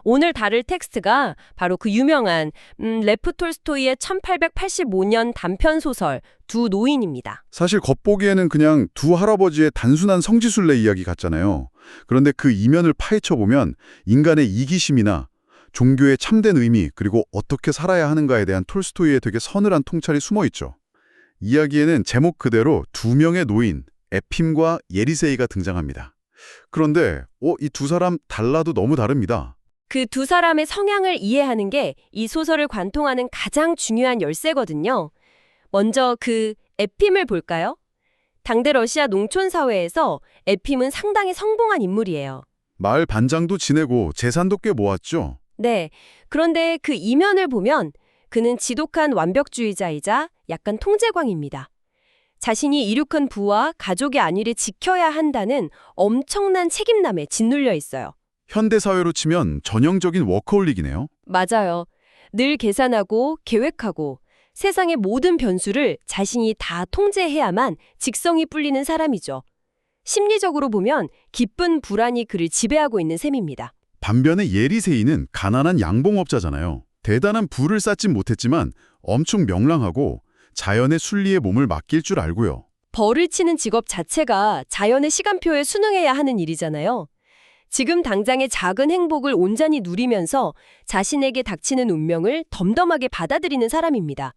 오늘 다룰 텍스트가 바로 그 유명한 레프 톨스토이의 1885년 단편 소설 두 노인입니다. 사실 겉보기에는 그냥 두 할아버지의 단순한 성지순례 이야기 같잖아요. 그런데 그 이면을 파헤쳐보면 인간의 이기심이나 종교의 참된 의미, 그리고 어떻게 살아야 하는가에 대한 톨스토이의 되게 서늘한 통찰이 숨어있죠. 이야기에는 제목 그대로 두 명의 노인, 에핌과 예리세이가 등장합니다. 그런데 이 두 사람 달라도 너무 다릅니다. 그 두 사람의 성향을 이해하는 게 이 소설을 관통하는 가장 중요한 열쇠거든요. 먼저 그 에핌을 볼까요? 당대 러시아 농촌 사회에서 에핌은 상당히 성공한 인물이에요. 마을 반장도 지내고 재산도 꽤 모았죠. 네. 그런데 그 이면을 보면 그는 지독한 완벽주의자이자 약간 통제광입니다. 자신이 이룩한 부와 가족의 안위를 지켜야 한다는 엄청난 책임감에 짓눌려 있어요. 현대사회로 치면 전형적인 워커홀릭이네요. 맞아요. 늘 계산하고 계획하고 세상의 모든 변수를 자신이 다 통제해야만 직성이 뿔리는 사람이죠. 심리적으로 보면 깊은 불안이 그를 지배하고 있는 셈입니다. 반면에 예리세이는 가난한 양봉업자잖아요. 대단한 부를 쌓진 못했지만 엄청 명랑하고 자연의 순리에 몸을 맡길 줄 알고요. 벌을 치는 직업 자체가 자연의 시간표에 순응해야 하는 일이잖아요. 지금 당장의 작은 행복을 온전히 누리면서 자신에게 닥치는 운명을 덤덤하게 받아들이는 사람입니다.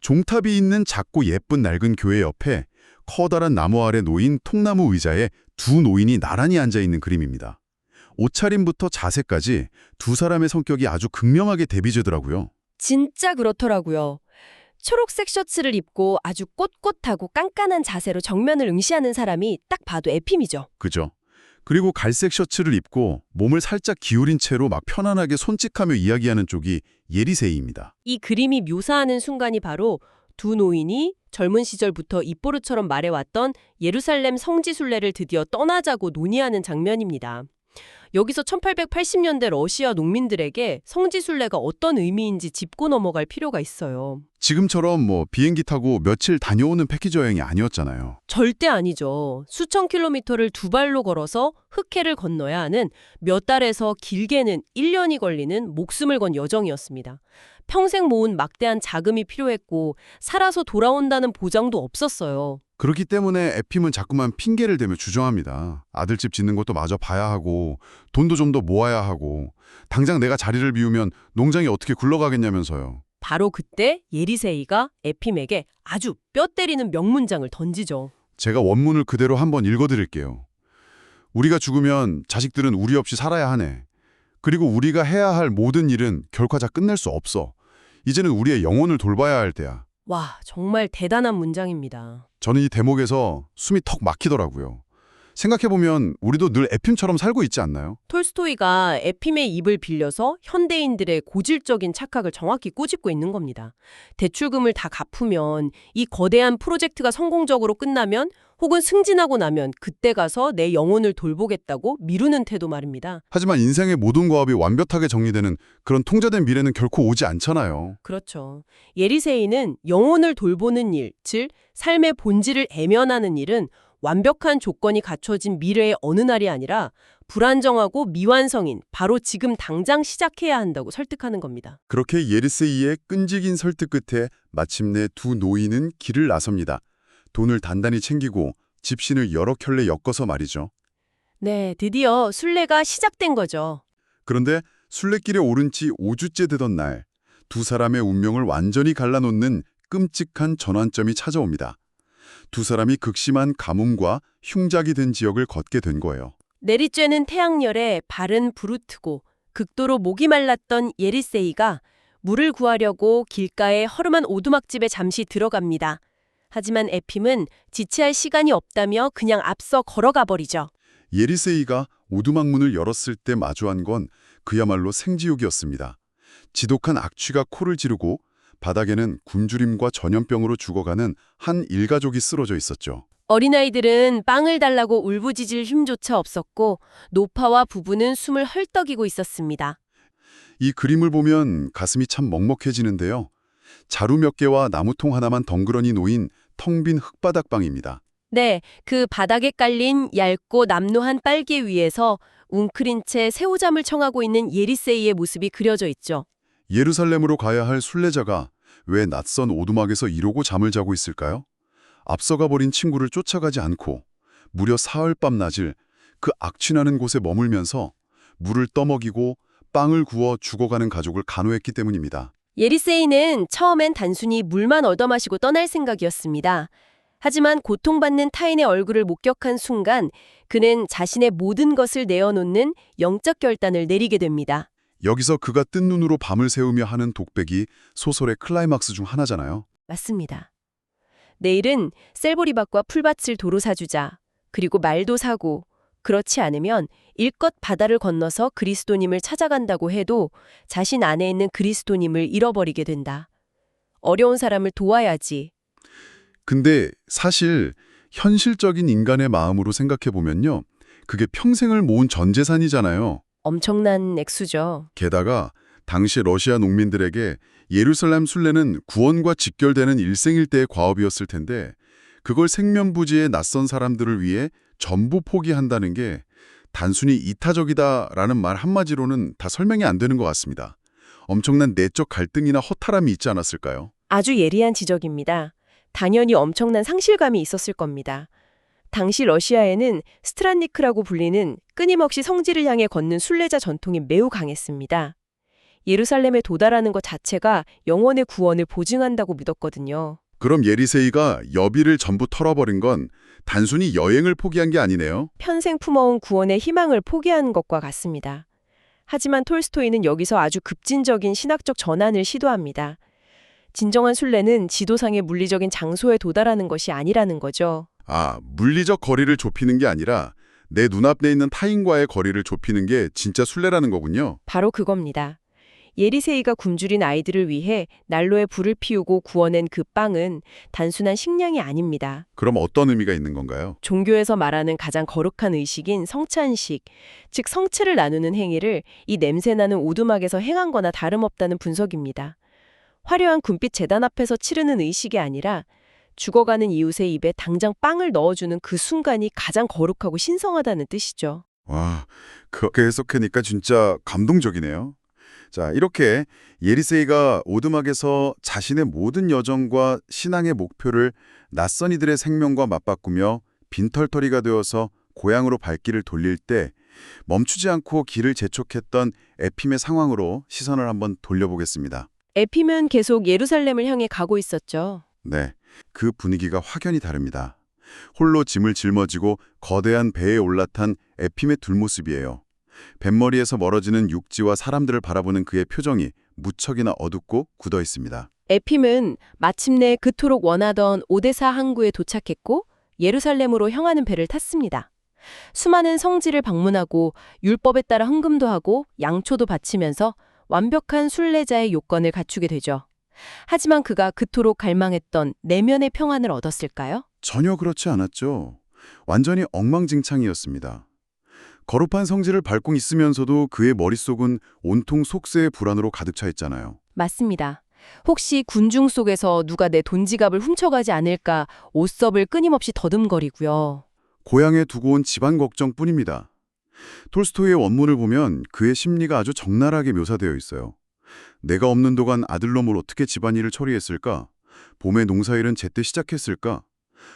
종탑이 있는 작고 예쁜 낡은 교회 옆에 커다란 나무 아래 놓인 통나무 의자에 두 노인이 나란히 앉아있는 그림입니다. 옷차림부터 자세까지 두 사람의 성격이 아주 극명하게 대비되더라고요. 진짜 그렇더라고요. 초록색 셔츠를 입고 아주 꼿꼿하고 깐깐한 자세로 정면을 응시하는 사람이 딱 봐도 에핌이죠. 그죠? 그리고 갈색 셔츠를 입고 몸을 살짝 기울인 채로 막 편안하게 손짓하며 이야기하는 쪽이 예리세이입니다. 이 그림이 묘사하는 순간이 바로 두 노인이 젊은 시절부터 입버릇처럼 말해왔던 예루살렘 성지순례를 드디어 떠나자고 논의하는 장면입니다. 여기서 1880년대 러시아 농민들에게 성지순례가 어떤 의미인지 짚고 넘어갈 필요가 있어요. 지금처럼 비행기 타고 며칠 다녀오는 패키지 여행이 아니었잖아요. 절대 아니죠. 수천 킬로미터를 두 발로 걸어서 흑해를 건너야 하는 몇 달에서 길게는 1년이 걸리는 목숨을 건 여정이었습니다. 평생 모은 막대한 자금이 필요했고 살아서 돌아온다는 보장도 없었어요. 그렇기 때문에 에핌은 자꾸만 핑계를 대며 주저합니다. 아들집 짓는 것도 마저 봐야 하고 돈도 좀 더 모아야 하고 당장 내가 자리를 비우면 농장이 어떻게 굴러가겠냐면서요. 바로 그때 예리세이가 에핌에게 아주 뼈 때리는 명문장을 던지죠. 제가 원문을 그대로 한번 읽어드릴게요. 우리가 죽으면 자식들은 우리 없이 살아야 하네. 그리고 우리가 해야 할 모든 일은 결과자 끝낼 수 없어. 이제는 우리의 영혼을 돌봐야 할 때야. 와, 정말 대단한 문장입니다. 저는 이 대목에서 숨이 턱 막히더라고요. 생각해보면 우리도 늘 에핌처럼 살고 있지 않나요? 톨스토이가 에핌의 입을 빌려서 현대인들의 고질적인 착각을 정확히 꾸짖고 있는 겁니다. 대출금을 다 갚으면 이 거대한 프로젝트가 성공적으로 끝나면 혹은 승진하고 나면 그때 가서 내 영혼을 돌보겠다고 미루는 태도 말입니다. 하지만 인생의 모든 과업이 완벽하게 정리되는 그런 통제된 미래는 결코 오지 않잖아요. 그렇죠. 예리세이는 영혼을 돌보는 일, 즉 삶의 본질을 애면하는 일은 완벽한 조건이 갖춰진 미래의 어느 날이 아니라 불안정하고 미완성인 바로 지금 당장 시작해야 한다고 설득하는 겁니다. 그렇게 예리세이의 끈질긴 설득 끝에 마침내 두 노인은 길을 나섭니다. 돈을 단단히 챙기고 집신을 여러 켤레 엮어서 말이죠. 네, 드디어 순례가 시작된 거죠. 그런데 순례길에 오른 지 5주째 되던 날, 두 사람의 운명을 완전히 갈라놓는 끔찍한 전환점이 찾아옵니다. 두 사람이 극심한 가뭄과 흉작이 된 지역을 걷게 된 거예요. 내리쬐는 태양열에 발은 부르트고 극도로 목이 말랐던 예리세이가 물을 구하려고 길가의 허름한 오두막집에 잠시 들어갑니다. 하지만 에핌은 지체할 시간이 없다며 그냥 앞서 걸어가 버리죠. 예리세이가 오두막 문을 열었을 때 마주한 건 그야말로 생지옥이었습니다. 지독한 악취가 코를 지르고 바닥에는 굶주림과 전염병으로 죽어가는 한 일가족이 쓰러져 있었죠. 어린아이들은 빵을 달라고 울부짖을 힘조차 없었고 노파와 부부는 숨을 헐떡이고 있었습니다. 이 그림을 보면 가슴이 참 먹먹해지는데요. 자루 몇 개와 나무통 하나만 덩그러니 놓인 텅 빈 흙바닥방입니다. 네, 그 바닥에 깔린 얇고 남노한 빨개 위에서 웅크린 채 새우잠을 청하고 있는 예리세이의 모습이 그려져 있죠. 예루살렘으로 가야 할 순례자가 왜 낯선 오두막에서 이러고 잠을 자고 있을까요? 앞서가 버린 친구를 쫓아가지 않고 무려 사흘 밤낮을 그 악취나는 곳에 머물면서 물을 떠먹이고 빵을 구워 죽어가는 가족을 간호했기 때문입니다. 예리세이는 처음엔 단순히 물만 얻어마시고 떠날 생각이었습니다. 하지만 고통받는 타인의 얼굴을 목격한 순간 그는 자신의 모든 것을 내어놓는 영적 결단을 내리게 됩니다. 여기서 그가 뜬 눈으로 밤을 새우며 하는 독백이 소설의 클라이막스 중 하나잖아요. 맞습니다. 내일은 셀보리밭과 풀밭을 도로 사주자. 그리고 말도 사고 그렇지 않으면 일껏 바다를 건너서 그리스도님을 찾아간다고 해도 자신 안에 있는 그리스도님을 잃어버리게 된다. 어려운 사람을 도와야지. 근데 사실 현실적인 인간의 마음으로 생각해보면요. 그게 평생을 모은 전 재산이잖아요. 엄청난 액수죠. 게다가 당시 러시아 농민들에게 예루살렘 순례는 구원과 직결되는 일생일대의 과업이었을 텐데 그걸 생면부지의 낯선 사람들을 위해 전부 포기한다는 게 단순히 이타적이다라는 말 한마디로는 다 설명이 안 되는 것 같습니다. 엄청난 내적 갈등이나 허탈함이 있지 않았을까요? 아주 예리한 지적입니다. 당연히 엄청난 상실감이 있었을 겁니다. 당시 러시아에는 스트란니크라고 불리는 끊임없이 성지를 향해 걷는 순례자 전통이 매우 강했습니다. 예루살렘에 도달하는 것 자체가 영혼의 구원을 보증한다고 믿었거든요. 그럼 예리세이가 여비를 전부 털어버린 건 단순히 여행을 포기한 게 아니네요. 평생 품어온 구원의 희망을 포기한 것과 같습니다. 하지만 톨스토이는 여기서 아주 급진적인 신학적 전환을 시도합니다. 진정한 순례는 지도상의 물리적인 장소에 도달하는 것이 아니라는 거죠. 물리적 거리를 좁히는 게 아니라 내 눈앞에 있는 타인과의 거리를 좁히는 게 진짜 순례라는 거군요. 바로 그겁니다. 예리세이가 굶주린 아이들을 위해 난로에 불을 피우고 구워낸 그 빵은 단순한 식량이 아닙니다. 그럼 어떤 의미가 있는 건가요? 종교에서 말하는 가장 거룩한 의식인 성찬식, 즉 성체를 나누는 행위를 이 냄새나는 오두막에서 행한 거나 다름없다는 분석입니다. 화려한 금빛 제단 앞에서 치르는 의식이 아니라 죽어가는 이웃의 입에 당장 빵을 넣어주는 그 순간이 가장 거룩하고 신성하다는 뜻이죠. 와, 그렇게 해석하니까 진짜 감동적이네요. 자, 이렇게 예리세이가 오두막에서 자신의 모든 여정과 신앙의 목표를 낯선 이들의 생명과 맞바꾸며 빈털터리가 되어서 고향으로 발길을 돌릴 때 멈추지 않고 길을 재촉했던 에핌의 상황으로 시선을 한번 돌려보겠습니다. 에핌은 계속 예루살렘을 향해 가고 있었죠. 네, 그 분위기가 확연히 다릅니다. 홀로 짐을 짊어지고 거대한 배에 올라탄 에핌의 뒷모습이에요. 뱃머리에서 멀어지는 육지와 사람들을 바라보는 그의 표정이 무척이나 어둡고 굳어 있습니다. 에핌은 마침내 그토록 원하던 오데사 항구에 도착했고 예루살렘으로 향하는 배를 탔습니다. 수많은 성지를 방문하고 율법에 따라 헌금도 하고 양초도 바치면서 완벽한 순례자의 요건을 갖추게 되죠. 하지만 그가 그토록 갈망했던 내면의 평안을 얻었을까요? 전혀 그렇지 않았죠. 완전히 엉망진창이었습니다. 거룩한 성지를 밟고 있으면서도 그의 머릿속은 온통 속세의 불안으로 가득 차 있잖아요. 맞습니다. 혹시 군중 속에서 누가 내 돈지갑을 훔쳐가지 않을까 옷섭을 끊임없이 더듬거리고요. 고향에 두고 온 집안 걱정뿐입니다. 톨스토이의 원문을 보면 그의 심리가 아주 적나라하게 묘사되어 있어요. 내가 없는 동안 아들놈을 어떻게 집안일을 처리했을까? 봄에 농사일은 제때 시작했을까?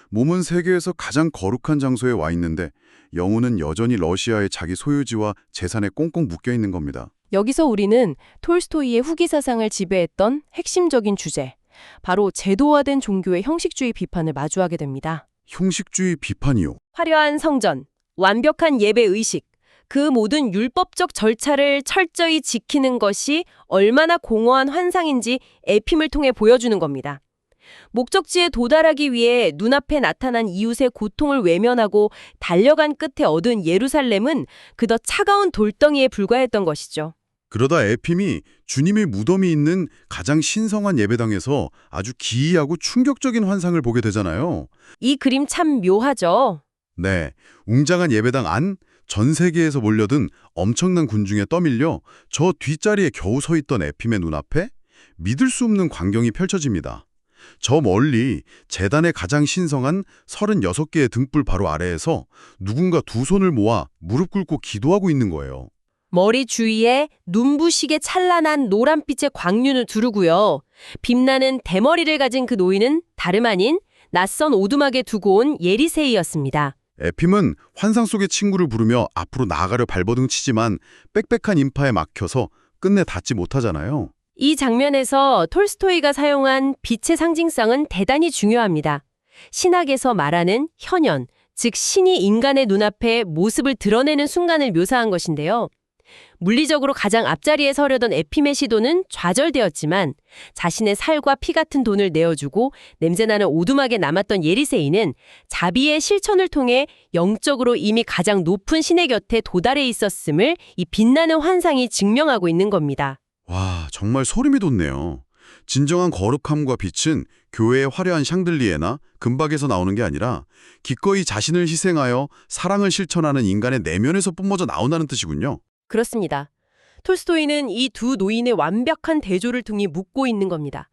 몸은 세계에서 가장 거룩한 장소에 와 있는데 영혼은 여전히 러시아의 자기 소유지와 재산에 꽁꽁 묶여 있는 겁니다. 여기서 우리는 톨스토이의 후기 사상을 지배했던 핵심적인 주제, 바로 제도화된 종교의 형식주의 비판을 마주하게 됩니다. 형식주의 비판이요. 화려한 성전, 완벽한 예배 의식, 그 모든 율법적 절차를 철저히 지키는 것이 얼마나 공허한 환상인지 에핌을 통해 보여주는 겁니다. 목적지에 도달하기 위해 눈앞에 나타난 이웃의 고통을 외면하고 달려간 끝에 얻은 예루살렘은 그저 차가운 돌덩이에 불과했던 것이죠. 그러다 에핌이 주님의 무덤이 있는 가장 신성한 예배당에서 아주 기이하고 충격적인 환상을 보게 되잖아요. 이 그림 참 묘하죠. 네, 웅장한 예배당 안, 전 세계에서 몰려든 엄청난 군중에 떠밀려 저 뒷자리에 겨우 서 있던 에핌의 눈앞에 믿을 수 없는 광경이 펼쳐집니다. 저 멀리 재단의 가장 신성한 36개의 등불 바로 아래에서 누군가 두 손을 모아 무릎 꿇고 기도하고 있는 거예요. 머리 주위에 눈부시게 찬란한 노란빛의 광륜을 두르고요. 빛나는 대머리를 가진 그 노인은 다름 아닌 낯선 오두막에 두고 온 예리세이였습니다. 에핌은 환상 속의 친구를 부르며 앞으로 나아가려 발버둥치지만 빽빽한 인파에 막혀서 끝내 닿지 못하잖아요. 이 장면에서 톨스토이가 사용한 빛의 상징성은 대단히 중요합니다. 신학에서 말하는 현현, 즉 신이 인간의 눈앞에 모습을 드러내는 순간을 묘사한 것인데요. 물리적으로 가장 앞자리에 서려던 에핌의 시도는 좌절되었지만 자신의 살과 피 같은 돈을 내어주고 냄새나는 오두막에 남았던 예리세이는 자비의 실천을 통해 영적으로 이미 가장 높은 신의 곁에 도달해 있었음을 이 빛나는 환상이 증명하고 있는 겁니다. 와, 정말 소름이 돋네요. 진정한 거룩함과 빛은 교회의 화려한 샹들리에나 금박에서 나오는 게 아니라 기꺼이 자신을 희생하여 사랑을 실천하는 인간의 내면에서 뿜어져 나온다는 뜻이군요. 그렇습니다. 톨스토이는 이 두 노인의 완벽한 대조를 등이 묻고 있는 겁니다.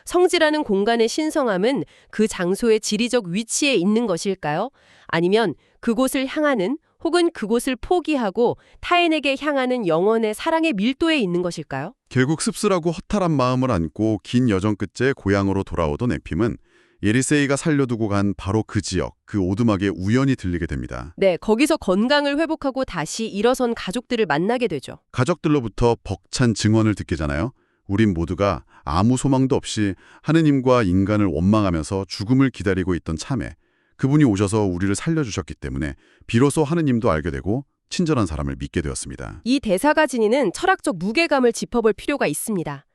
성지라는 공간의 신성함은 그 장소의 지리적 위치에 있는 것일까요? 아니면 그곳을 향하는 혹은 그곳을 포기하고 타인에게 향하는 영혼의 사랑의 밀도에 있는 것일까요? 결국 씁쓸하고 허탈한 마음을 안고 긴 여정 끝에 고향으로 돌아오던 에핌은 예리세이가 살려두고 간 바로 그 지역, 그 오두막에 우연히 들리게 됩니다. 네, 거기서 건강을 회복하고 다시 일어선 가족들을 만나게 되죠. 가족들로부터 벅찬 증언을 듣게 되잖아요. 우린 모두가 아무 소망도 없이 하느님과 인간을 원망하면서 죽음을 기다리고 있던 참에 그분이 오셔서 우리를 살려주셨기 때문에 비로소 하느님도 알게 되고 친절한 사람을 믿게 되었습니다. 이 대사가 지니는 철학적 무게감을 짚어볼 필요가 있습니다.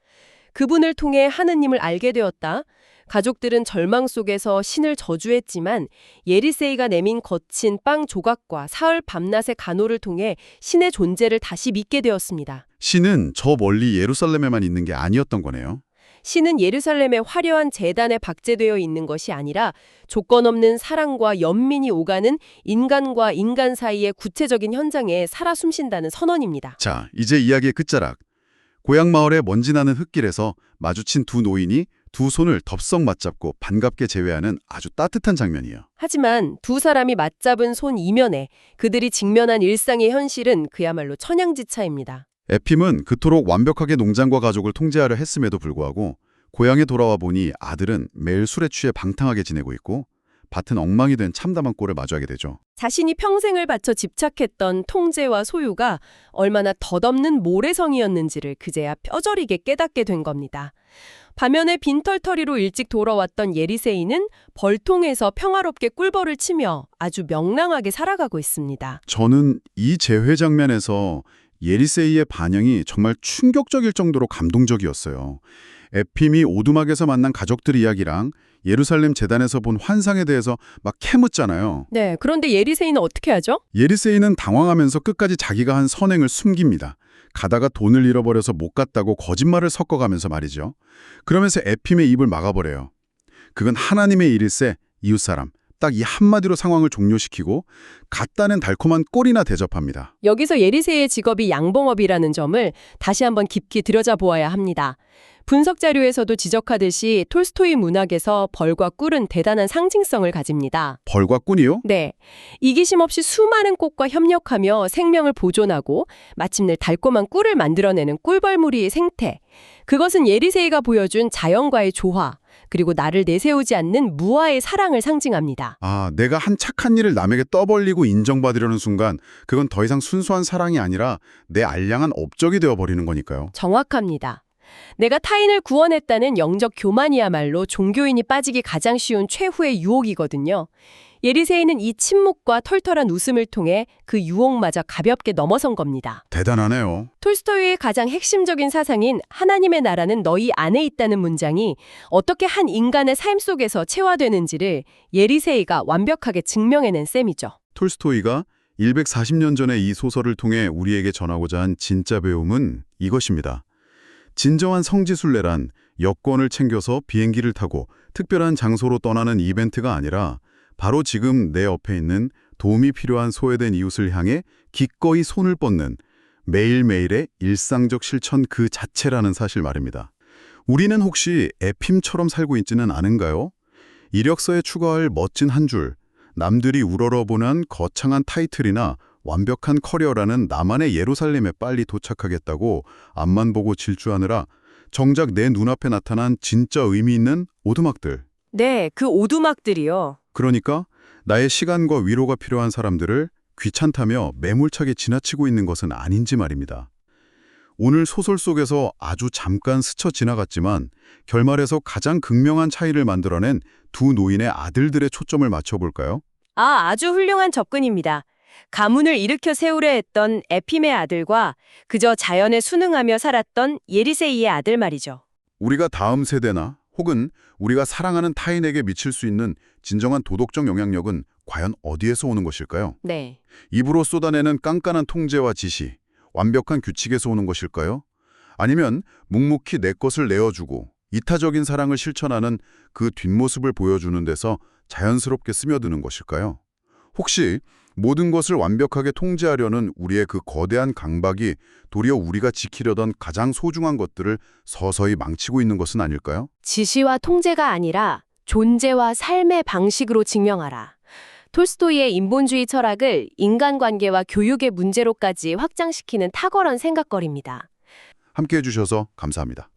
그분을 통해 하느님을 알게 되었다. 가족들은 절망 속에서 신을 저주했지만 예리세이가 내민 거친 빵 조각과 사흘 밤낮의 간호를 통해 신의 존재를 다시 믿게 되었습니다. 신은 저 멀리 예루살렘에만 있는 게 아니었던 거네요. 신은 예루살렘의 화려한 제단에 박제되어 있는 것이 아니라 조건 없는 사랑과 연민이 오가는 인간과 인간 사이의 구체적인 현장에 살아 숨쉰다는 선언입니다. 자, 이제 이야기의 끝자락. 고향 마을의 먼지 나는 흙길에서 마주친 두 노인이 두 손을 덥석 맞잡고 반갑게 제외하는 아주 따뜻한 장면이에요. 하지만 두 사람이 맞잡은 손 이면에 그들이 직면한 일상의 현실은 그야말로 천양지차입니다. 에핌은 그토록 완벽하게 농장과 가족을 통제하려 했음에도 불구하고 고향에 돌아와 보니 아들은 매일 술에 취해 방탕하게 지내고 있고 밭은 엉망이 된 참담한 꼴을 마주하게 되죠. 자신이 평생을 바쳐 집착했던 통제와 소유가 얼마나 덧없는 모래성이었는지를 그제야 뼈저리게 깨닫게 된 겁니다. 반면에 빈털터리로 일찍 돌아왔던 예리세이는 벌통에서 평화롭게 꿀벌을 치며 아주 명랑하게 살아가고 있습니다. 저는 이 재회 장면에서 예리세이의 반응이 정말 충격적일 정도로 감동적이었어요. 에핌이 오두막에서 만난 가족들 이야기랑 예루살렘 재단에서 본 환상에 대해서 막 캐묻잖아요. 네, 그런데 예리세이는 어떻게 하죠? 예리세이는 당황하면서 끝까지 자기가 한 선행을 숨깁니다. 가다가 돈을 잃어버려서 못 갔다고 거짓말을 섞어가면서 말이죠. 그러면서 에핌의 입을 막아버려요. 그건 하나님의 일일세 이웃사람. 딱 이 한마디로 상황을 종료시키고 갖다는 달콤한 꼴이나 대접합니다. 여기서 예리세이의 직업이 양봉업이라는 점을 다시 한번 깊게 들여다보아야 합니다. 분석 자료에서도 지적하듯이 톨스토이 문학에서 벌과 꿀은 대단한 상징성을 가집니다. 벌과 꾼이요? 네, 이기심 없이 수많은 꽃과 협력하며 생명을 보존하고 마침내 달콤한 꿀을 만들어내는 꿀벌무리의 생태. 그것은 예리세이가 보여준 자연과의 조화, 그리고 나를 내세우지 않는 무아의 사랑을 상징합니다. 아, 내가 한 착한 일을 남에게 떠벌리고 인정받으려는 순간 그건 더 이상 순수한 사랑이 아니라 내 알량한 업적이 되어버리는 거니까요. 정확합니다. 내가 타인을 구원했다는 영적 교만이야말로 종교인이 빠지기 가장 쉬운 최후의 유혹이거든요. 예리세이는 이 침묵과 털털한 웃음을 통해 그 유혹마저 가볍게 넘어선 겁니다. 대단하네요. 톨스토이의 가장 핵심적인 사상인 하나님의 나라는 너희 안에 있다는 문장이 어떻게 한 인간의 삶 속에서 체화되는지를 예리세이가 완벽하게 증명해낸 셈이죠. 톨스토이가 140년 전에 이 소설을 통해 우리에게 전하고자 한 진짜 배움은 이것입니다. 진정한 성지순례란 여권을 챙겨서 비행기를 타고 특별한 장소로 떠나는 이벤트가 아니라 바로 지금 내 옆에 있는 도움이 필요한 소외된 이웃을 향해 기꺼이 손을 뻗는 매일매일의 일상적 실천 그 자체라는 사실 말입니다. 우리는 혹시 에핌처럼 살고 있지는 않은가요? 이력서에 추가할 멋진 한 줄, 남들이 우러러보는 거창한 타이틀이나 완벽한 커리어라는 나만의 예루살렘에 빨리 도착하겠다고 앞만 보고 질주하느라 정작 내 눈앞에 나타난 진짜 의미 있는 오두막들. 네, 그 오두막들이요. 그러니까 나의 시간과 위로가 필요한 사람들을 귀찮다며 매몰차게 지나치고 있는 것은 아닌지 말입니다. 오늘 소설 속에서 아주 잠깐 스쳐 지나갔지만 결말에서 가장 극명한 차이를 만들어낸 두 노인의 아들들의 초점을 맞춰볼까요? 아주 훌륭한 접근입니다. 가문을 일으켜 세우려 했던 에핌의 아들과 그저 자연에 순응하며 살았던 예리세이의 아들 말이죠. 우리가 다음 세대나 혹은 우리가 사랑하는 타인에게 미칠 수 있는 진정한 도덕적 영향력은 과연 어디에서 오는 것일까요? 네. 입으로 쏟아내는 깐깐한 통제와 지시, 완벽한 규칙에서 오는 것일까요? 아니면 묵묵히 내 것을 내어주고 이타적인 사랑을 실천하는 그 뒷모습을 보여주는 데서 자연스럽게 스며드는 것일까요? 혹시 모든 것을 완벽하게 통제하려는 우리의 그 거대한 강박이 도리어 우리가 지키려던 가장 소중한 것들을 서서히 망치고 있는 것은 아닐까요? 지시와 통제가 아니라 존재와 삶의 방식으로 증명하라. 톨스토이의 인본주의 철학을 인간관계와 교육의 문제로까지 확장시키는 탁월한 생각거리입니다. 함께해 주셔서 감사합니다.